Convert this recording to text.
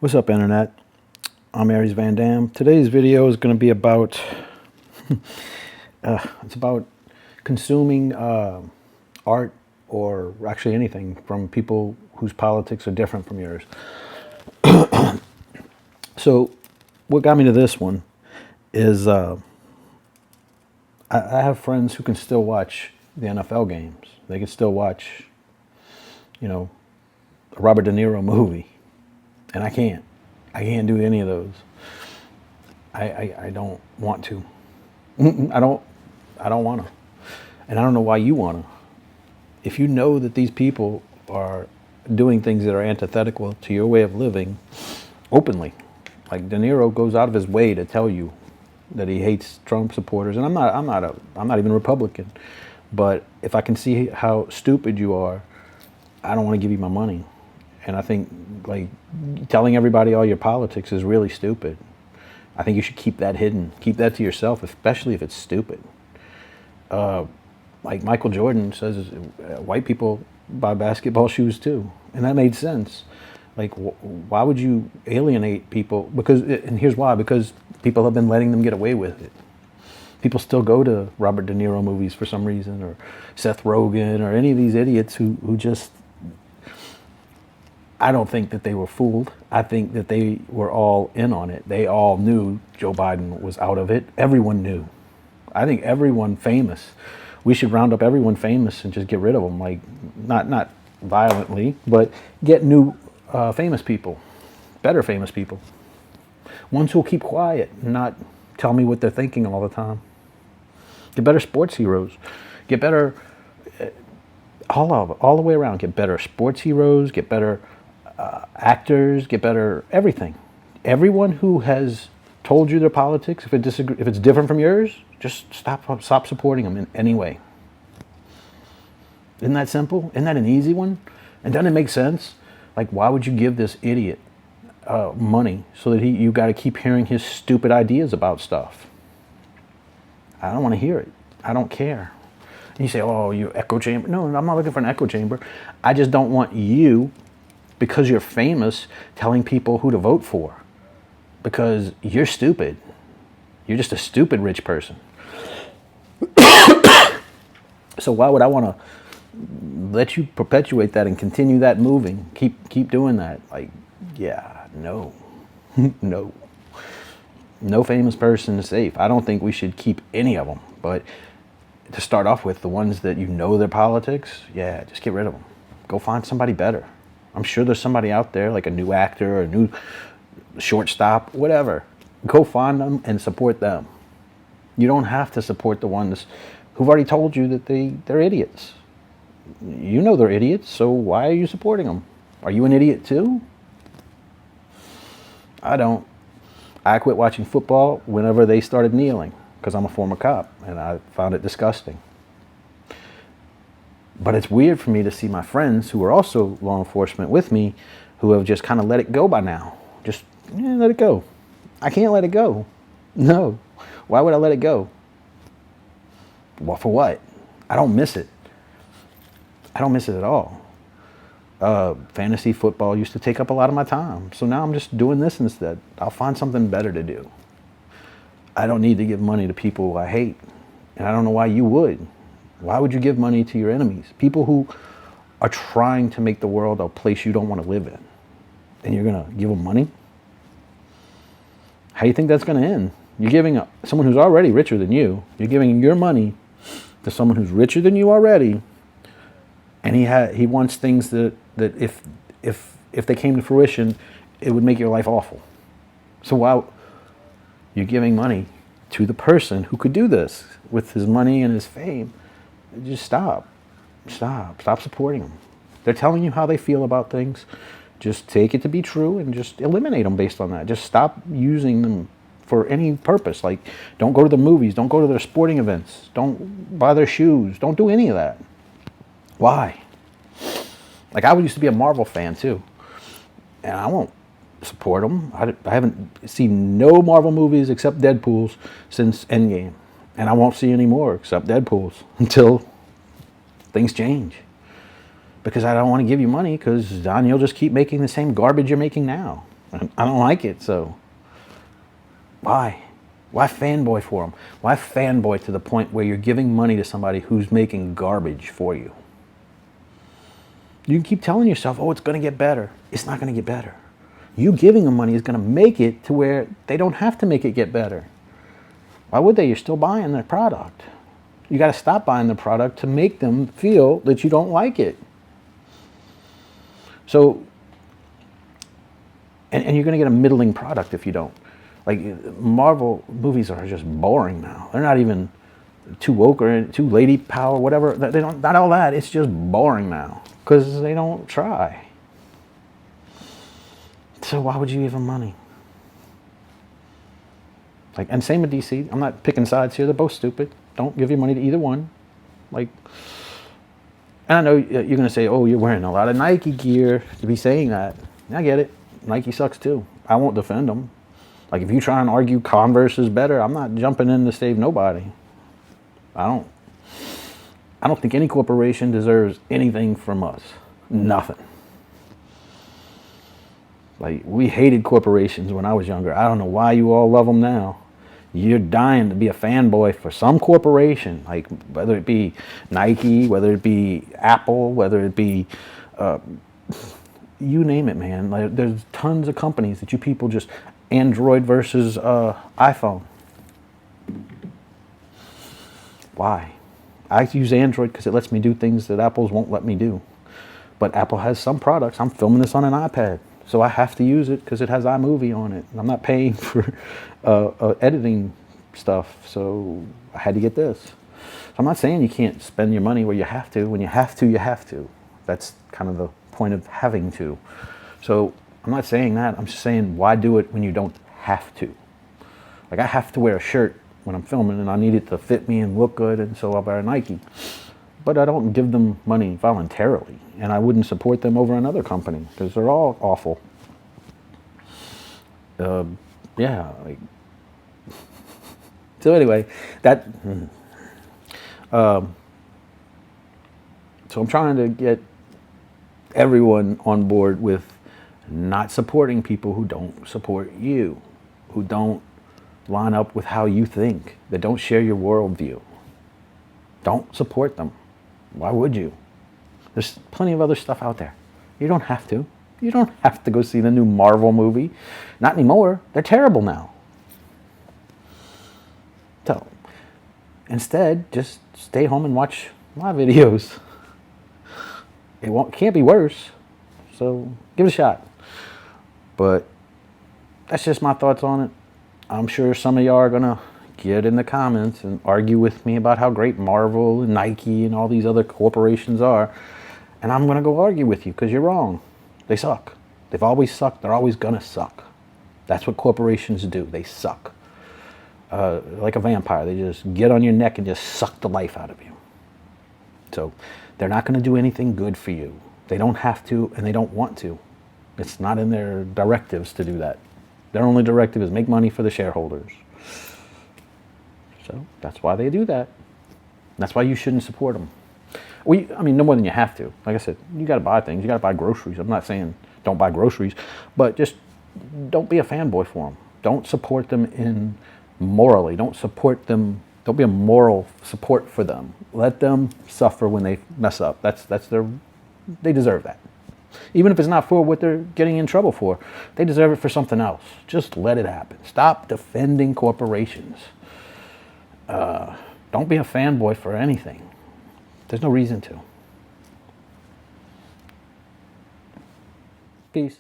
What's up, Internet? I'm Aries Van Dam. Today's video is going to be about it's about consuming art, or actually anything, from people whose politics are different from yours. So what got me to this one is I have friends who can still watch the NFL games. They can still watch, a Robert De Niro movie, and I can't. I can't do any of those. I don't want to. I don't want to. And I don't know why you want to. If you know that these people are doing things that are antithetical to your way of living openly, like De Niro goes out of his way to tell you that he hates Trump supporters, and I'm not even a Republican, but if I can see how stupid you are, I don't want to give you my money. And I think, like, telling everybody all your politics is really stupid. I think you should keep that hidden. Keep that to yourself, especially if it's stupid. Like Michael Jordan says, white people buy basketball shoes too. And that made sense. Like, why would you alienate people? And here's why: because people have been letting them get away with it. People still go to Robert De Niro movies for some reason, or Seth Rogen, or any of these idiots who just... I don't think that they were fooled. I think that they were all in on it. They all knew Joe Biden was out of it. Everyone knew. I think everyone famous, we should round up everyone famous and just get rid of them. Like, not violently, but get new famous people, better famous people. Ones who'll keep quiet and not tell me what they're thinking all the time. Get better sports heroes. Get better, all the way around. Get better sports heroes. Get better actors, get better everything. Everyone who has told you their politics, if it's different from yours, just stop supporting them in any way. Isn't that simple? Isn't that an easy one? And doesn't it make sense? Like, why would you give this idiot money so that you got to keep hearing his stupid ideas about stuff? I don't want to hear it. I don't care. And you say, oh, you echo chamber. No, I'm not looking for an echo chamber. I just don't want you, because you're famous, telling people who to vote for. Because you're stupid. You're just a stupid rich person. So why would I want to let you perpetuate that and continue that moving? Keep doing that. Like, yeah, no. No. No famous person is safe. I don't think we should keep any of them. But to start off with, the ones that you know their politics, yeah, just get rid of them. Go find somebody better. I'm sure there's somebody out there, like a new actor or a new shortstop, whatever. Go find them and support them. You don't have to support the ones who've already told you that they're idiots. You know they're idiots, so why are you supporting them? Are you an idiot too? I don't. I quit watching football whenever they started kneeling, because I'm a former cop, and I found it disgusting. But it's weird for me to see my friends who are also law enforcement with me, who have just kind of let it go by now. Just let it go. I can't let it go. No. Why would I let it go? Well, for what? I don't miss it. I don't miss it at all. Fantasy football used to take up a lot of my time. So now I'm just doing this instead. I'll find something better to do. I don't need to give money to people I hate. And I don't know why you would. Why would you give money to your enemies? People who are trying to make the world a place you don't want to live in. And you're going to give them money? How do you think that's going to end? You're giving someone who's already richer than you, you're giving your money to someone who's richer than you already, and he wants things that if they came to fruition, it would make your life awful. So why you're giving money to the person who could do this with his money and his fame? Just stop supporting them. They're telling you how they feel about things. Just take it to be true and just eliminate them based on that. Just stop using them for any purpose. Like, don't go to the movies, don't go to their sporting events, don't buy their shoes, don't do any of that. Why? Like, I used to be a Marvel fan too, and I won't support them. I haven't seen no Marvel movies except Deadpool's since Endgame. And I won't see any more except Deadpool's until things change. Because I don't want to give you money, because Don, you'll just keep making the same garbage you're making now. I don't like it, so why? Why fanboy for them? Why fanboy to the point where you're giving money to somebody who's making garbage for you? You can keep telling yourself, oh, it's going to get better. It's not going to get better. You giving them money is going to make it to where they don't have to make it get better. Why would they? You're still buying their product. You got to stop buying the product to make them feel that you don't like it. So, and you're going to get a middling product if you don't. Like, Marvel movies are just boring now. They're not even too woke or too lady power, whatever. They don't, not all that. It's just boring now because they don't try. So why would you give them money? Like, and same with DC. I'm not picking sides here. They're both stupid. Don't give your money to either one. Like, and I know you're going to say, oh, you're wearing a lot of Nike gear to be saying that. I get it. Nike sucks too. I won't defend them. Like, if you try and argue Converse is better, I'm not jumping in to save nobody. I don't think any corporation deserves anything from us. Nothing. Like, we hated corporations when I was younger. I don't know why you all love them now. You're dying to be a fanboy for some corporation, like whether it be Nike, whether it be Apple, whether it be, you name it, man. Like, there's tons of companies that you people just, Android versus iPhone. Why? I use Android because it lets me do things that Apple's won't let me do. But Apple has some products. I'm filming this on an iPad. So I have to use it because it has iMovie on it. I'm not paying for editing stuff, so I had to get this. So I'm not saying you can't spend your money where you have to. When you have to, you have to. That's kind of the point of having to. So I'm not saying that. I'm just saying, why do it when you don't have to? Like, I have to wear a shirt when I'm filming, and I need it to fit me and look good, and so I'll wear a Nike. But I don't give them money voluntarily, and I wouldn't support them over another company because they're all awful. Yeah. Like, so anyway, that. So I'm trying to get everyone on board with not supporting people who don't support you, who don't line up with how you think, that don't share your worldview. Don't support them. Why would you? There's plenty of other stuff out there. You don't have to. You don't have to go see the new Marvel movie. Not anymore. They're terrible now. So, instead, just stay home and watch my videos. It can't be worse. So, give it a shot. But that's just my thoughts on it. I'm sure some of y'all are going to get in the comments and argue with me about how great Marvel and Nike and all these other corporations are. And I'm going to go argue with you because you're wrong. They suck. They've always sucked. They're always going to suck. That's what corporations do. They suck. Like a vampire. They just get on your neck and just suck the life out of you. So they're not going to do anything good for you. They don't have to, and they don't want to. It's not in their directives to do that. Their only directive is make money for the shareholders. So that's why they do that. That's why you shouldn't support them. I mean, no more than you have to. Like I said, you got to buy things. You got to buy groceries. I'm not saying don't buy groceries, but just don't be a fanboy for them. Don't support them in morally. Don't support them. Don't be a moral support for them. Let them suffer when they mess up. They deserve that. Even if it's not for what they're getting in trouble for, they deserve it for something else. Just let it happen. Stop defending corporations. Don't be a fanboy for anything. There's no reason to. Peace.